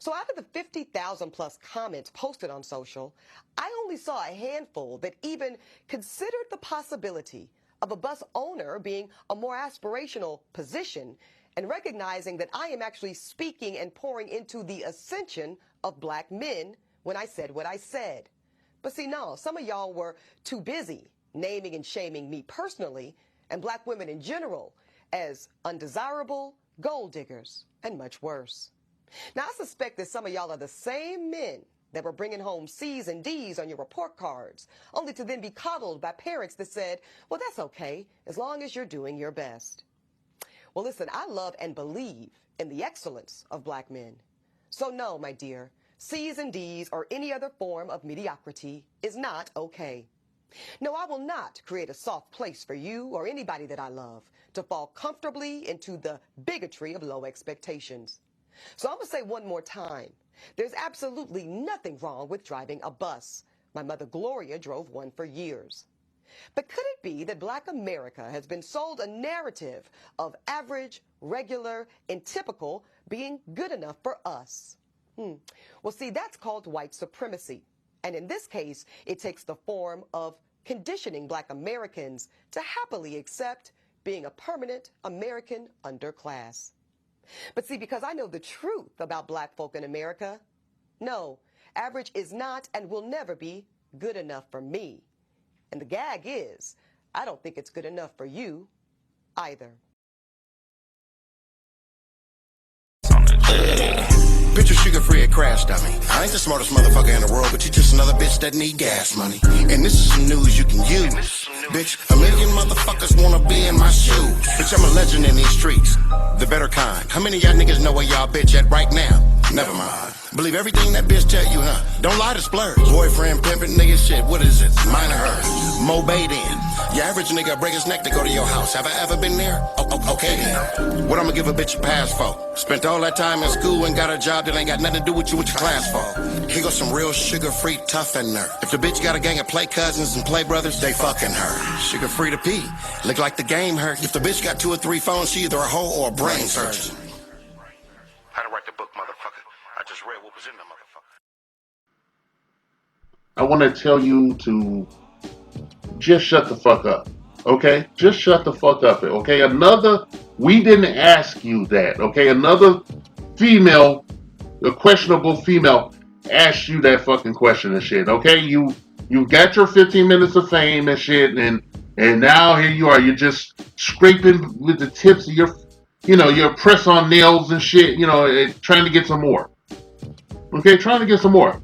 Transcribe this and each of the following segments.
So out of the 50,000 plus comments posted on social, I only saw a handful that even considered the possibility of a bus owner being a more aspirational position and recognizing that I am actually speaking and pouring into the ascension of black men when I said what I said. But see, no, some of y'all were too busy naming and shaming me personally and black women in general as undesirable, gold diggers, and much worse. Now, I suspect that some of y'all are the same men that were bringing home C's and D's on your report cards, only to then be coddled by parents that said, well, that's okay, as long as you're doing your best. Well, listen, I love and believe in the excellence of black men. So no, my dear, C's and D's or any other form of mediocrity is not okay. No, I will not create a soft place for you or anybody that I love to fall comfortably into the bigotry of low expectations. So I'm going to say one more time, there's absolutely nothing wrong with driving a bus. My mother Gloria drove one for years. But could it be that black America has been sold a narrative of average, regular, and typical being good enough for us? Well, see, that's called white supremacy. And in this case, it takes the form of conditioning black Americans to happily accept being a permanent American underclass. But see, because I know the truth about black folk in America, no, average is not and will never be good enough for me. And the gag is, I don't think it's good enough for you either. Bitch, you sugar-free and crash dummy. I ain't the smartest motherfucker in the world, but you just another bitch that need gas money. And this is some news you can use. Bitch, a million motherfuckers wanna be in my shoes. Bitch, I'm a legend in these streets, the better kind. How many of y'all niggas know where y'all bitch at right now? Never mind. Believe everything that bitch tell you, huh? Don't lie to splurge. Boyfriend, pimpin', nigga, shit, what is it? Mine or hers? Mo-Bay then. Your average nigga break his neck to go to your house. Have I ever been there? Okay then. What I'ma give a bitch a pass for? Spent all that time in school and got a job that ain't got nothing to do with you with your class for. Here goes some real sugar-free toughener. If the bitch got a gang of play cousins and play brothers, they fucking her. Sugar-free to pee. Look like the game hurt. If the bitch got 2 or 3 phones, she either a hoe or a brain surgeon. How to write the book, motherfucker. I just read what was in the motherfucker. I want to tell you to just shut the fuck up, okay? Just shut the fuck up, okay? We didn't ask you that, okay? Another female, a questionable female, asked you that fucking question and shit, okay? You got your 15 minutes of fame and shit, and now here you are. You're just scraping with the tips of your press-on nails and shit, trying to get some more. Okay, trying to get some more.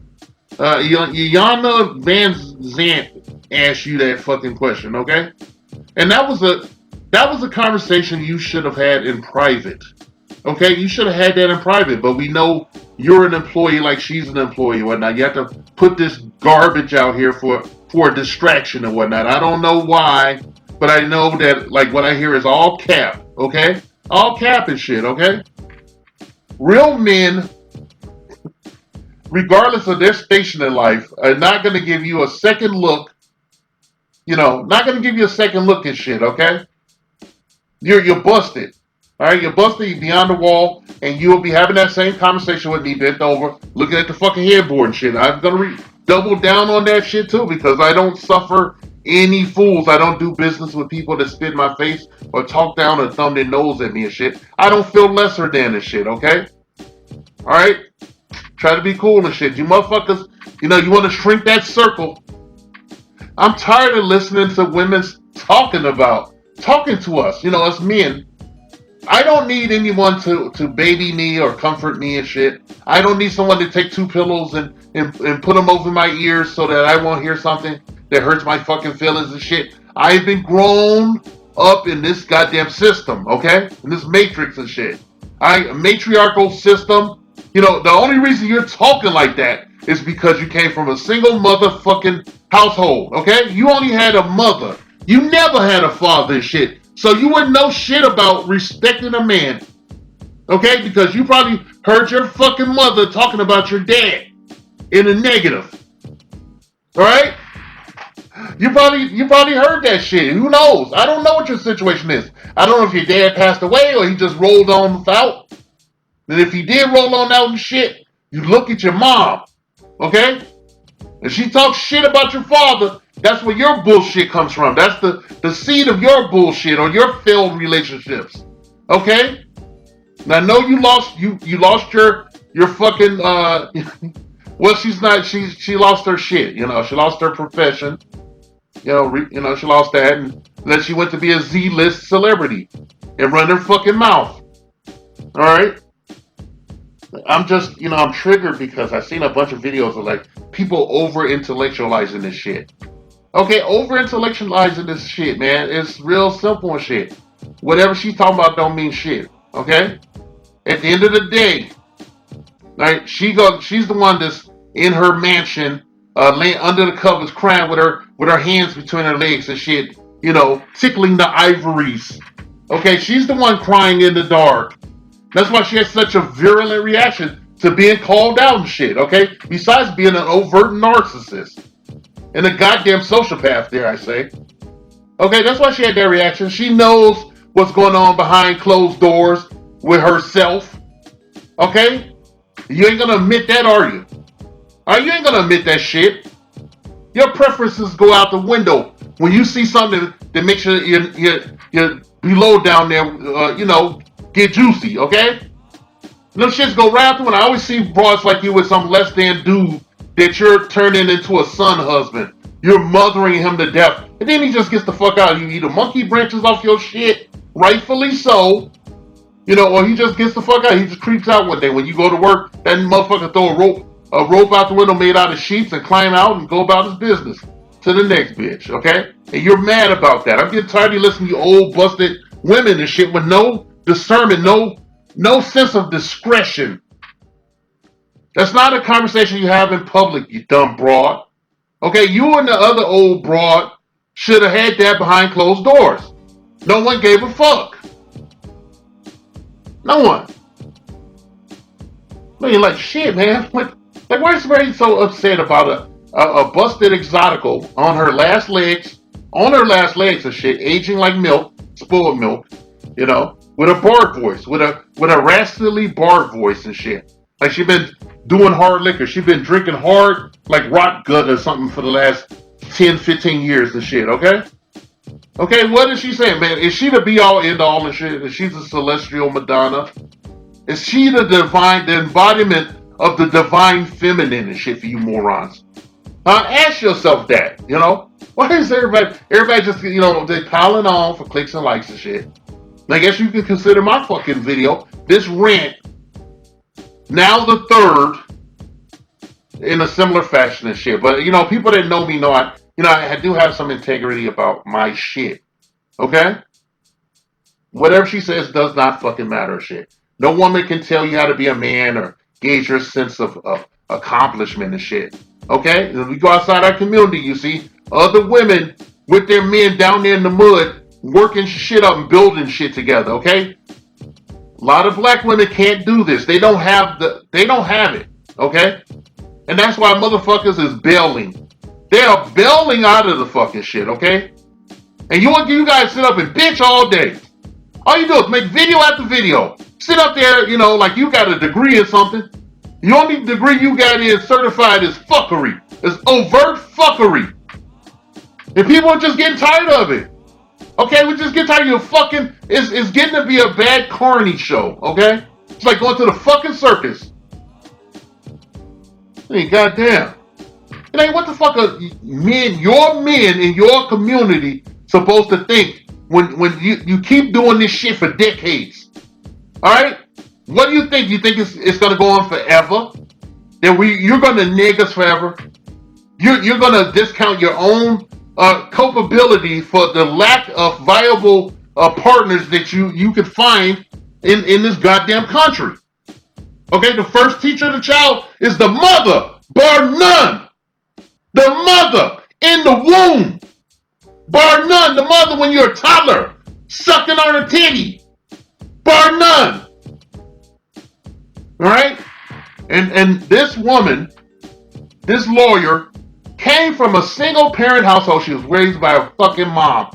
Yana Van Zant asked you that fucking question, okay? And that was a conversation you should have had in private. Okay, you should have had that in private, but we know you're an employee like she's an employee and whatnot. You have to put this garbage out here for a distraction and whatnot. I don't know why, but I know that like what I hear is all cap, okay? All cap and shit, okay? Real men, regardless of their station in life, are not going to give you a second look. Not going to give you a second look at shit, okay? You're busted. All right, you're busted beyond the wall, and you'll be having that same conversation with me bent over, looking at the fucking headboard and shit. I'm going to double down on that shit, too, because I don't suffer any fools. I don't do business with people that spit in my face or talk down or thumb their nose at me and shit. I don't feel lesser than and shit, okay? All right? Try to be cool and shit. You motherfuckers, you want to shrink that circle. I'm tired of listening to women talking to us, us men. I don't need anyone to baby me or comfort me and shit. I don't need someone to take 2 pillows and put them over my ears so that I won't hear something that hurts my fucking feelings and shit. I've been grown up in this goddamn system, okay? In this matrix and shit. A matriarchal system. The only reason you're talking like that is because you came from a single motherfucking household, okay? You only had a mother. You never had a father and shit. So you wouldn't know shit about respecting a man, okay? Because you probably heard your fucking mother talking about your dad in a negative, all right? You probably heard that shit. Who knows? I don't know what your situation is. I don't know if your dad passed away or he just rolled on out. And if he did roll on out and shit, You look at your mom, okay? If she talks shit about your father, that's where your bullshit comes from. That's the seed of your bullshit or your failed relationships. Okay? And I know you lost your fucking well, she lost her shit, she lost her profession. She lost that, and then she went to be a Z-list celebrity and run her fucking mouth. All right? I'm just, I'm triggered because I've seen a bunch of videos of like people over intellectualizing this shit. Okay, over intellectualizing this shit, man. It's real simple and shit. Whatever she's talking about don't mean shit. Okay? At the end of the day, right? She's the one that's in her mansion, laying under the covers, crying with her hands between her legs and shit. Tickling the ivories. Okay, she's the one crying in the dark. That's why she has such a virulent reaction to being called out and shit, okay? Besides being an overt narcissist. And a goddamn sociopath, dare I say. Okay, that's why she had that reaction. She knows what's going on behind closed doors with herself. Okay? You ain't gonna admit that, are you? You ain't gonna admit that shit. Your preferences go out the window when you see something that makes your below down there, get juicy, okay? Them shits go right out the window. I always see broads like you with some less than dude that you're turning into a son husband. You're mothering him to death. And then he just gets the fuck out. You eat the monkey branches off your shit, rightfully so. Or he just gets the fuck out. He just creeps out one day. When you go to work, that motherfucker throw a rope out the window made out of sheets and climb out and go about his business to the next bitch, okay? And you're mad about that. I'm getting tired of listening to you old busted women and shit with no discernment, no sense of discretion. That's not a conversation you have in public, you dumb broad. Okay, you and the other old broad should have had that behind closed doors. No one gave a fuck. No one. I mean, like, shit, man. Why is everybody so upset about a busted exotical on her last legs and shit, aging like milk, spoiled milk, with a bark voice, with a raspily bark voice and shit. Like she been doing hard liquor. She been drinking hard, like rock gut or something for the last 10, 15 years and shit, okay? Okay, what is she saying, man? Is she the be-all, end-all and shit? Is she the celestial Madonna? Is she the embodiment of the divine feminine and shit for you morons? Ask yourself that, Why is everybody just, they piling on for clicks and likes and shit? And I guess you can consider my fucking video, this rant, now the third, in a similar fashion and shit. But, people that know me know I do have some integrity about my shit. Okay? Whatever she says does not fucking matter shit. No woman can tell you how to be a man or gauge your sense of accomplishment and shit. Okay? When we go outside our community, you see other women with their men down there in the mud working shit up and building shit together, okay? A lot of black women can't do this. They don't have it, okay? And that's why motherfuckers is bailing. They are bailing out of the fucking shit, okay? And you guys sit up and bitch all day. All you do is make video after video. Sit up there, like you got a degree in something. The only degree you got is certified as fuckery. It's overt fuckery. And people are just getting tired of it. Okay, we just get tired of your fucking... It's getting to be a bad carny show, okay? It's like going to the fucking circus. Hey, goddamn. It ain't what the fuck are your men in your community supposed to think when you keep doing this shit for decades? Alright? What do you think? You think it's gonna go on forever? That you're gonna neg us forever? You're gonna discount your own culpability for the lack of viable partners that you could find in this goddamn country. Okay, the first teacher of the child is the mother, bar none. The mother in the womb, bar none. The mother when you're a toddler, sucking on a titty, bar none. All right, and this woman, this lawyer, came from a single parent household. She was raised by a fucking mom.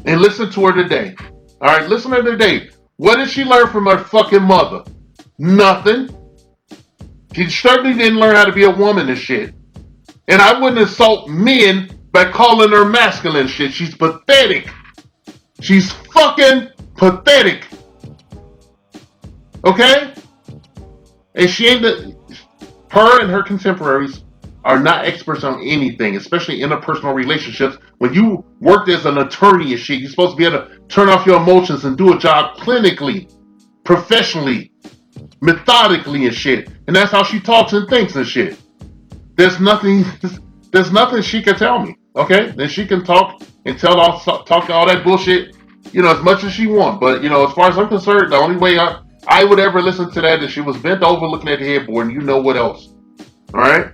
And listen to her today. All right, listen to her today. What did she learn from her fucking mother? Nothing. She certainly didn't learn how to be a woman and shit. And I wouldn't insult men by calling her masculine shit. She's pathetic. She's fucking pathetic. Okay? And she ain't her and her contemporaries are not experts on anything, especially interpersonal relationships. When you worked as an attorney and shit, you're supposed to be able to turn off your emotions and do a job clinically, professionally, methodically and shit. And that's how she talks and thinks and shit. There's nothing she can tell me. Okay? Then she can talk all that bullshit, as much as she wants. But, as far as I'm concerned, the only way I would ever listen to that is she was bent over looking at the headboard and you know what else. Alright?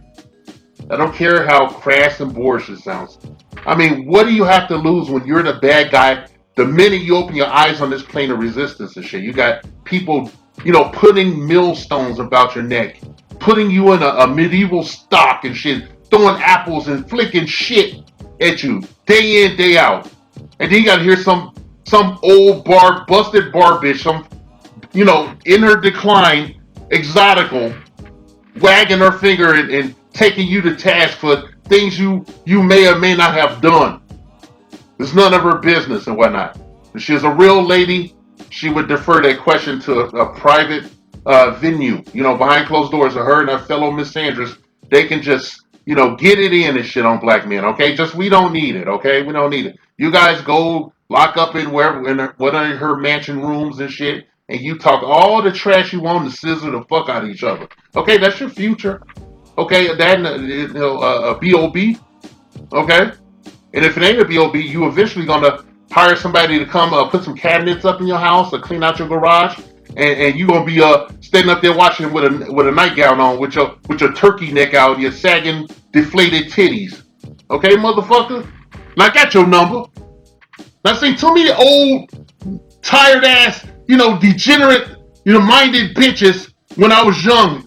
I don't care how crass and boorish it sounds. I mean, what do you have to lose when you're the bad guy the minute you open your eyes on this plane of resistance and shit? You got people, putting millstones about your neck, putting you in a medieval stock and shit, throwing apples and flicking shit at you day in, day out. And then you gotta hear some old busted bar bitch, some, in her decline, exotical, wagging her finger and taking you to task for things you may or may not have done. It's none of her business and whatnot. If she was a real lady, she would defer that question to a private venue, behind closed doors. Of her and her fellow misandrous, they can just, get it in and shit on black men, okay? We don't need it, okay? We don't need it. You guys go lock up in one of her mansion rooms and shit, and you talk all the trash you want to scissor the fuck out of each other. Okay, that's your future. Okay, that a B.O.B. Okay, and if it ain't a B.O.B., you eventually gonna hire somebody to come put some cabinets up in your house or clean out your garage, and you gonna be standing up there watching with a nightgown on with your turkey neck out and your sagging deflated titties. Okay, motherfucker. Now I got your number. Now see, too many old tired ass, degenerate, minded bitches when I was young.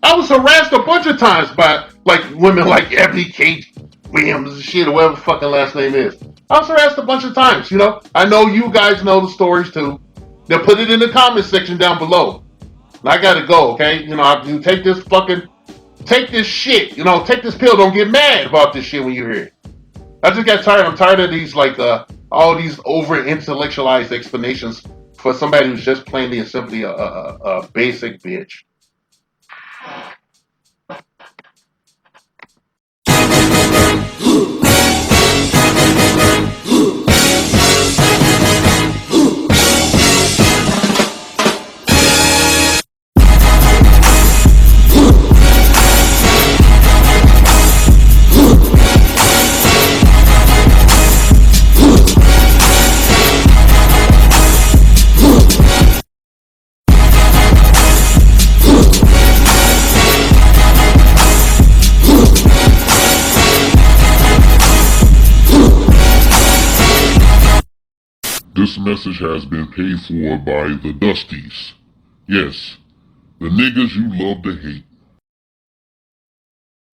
I was harassed a bunch of times by women like Eboni K Williams and shit, or whatever the fucking last name is. I was harassed a bunch of times, I know you guys know the stories too. They'll put it in the comment section down below. And I gotta go, okay? You take this shit, take this pill. Don't get mad about this shit when you hear it. I just got tired. I'm tired of these all these over intellectualized explanations for somebody who's just plainly and simply a basic bitch. This message has been paid for by the Dusties. Yes, the niggas you love to hate.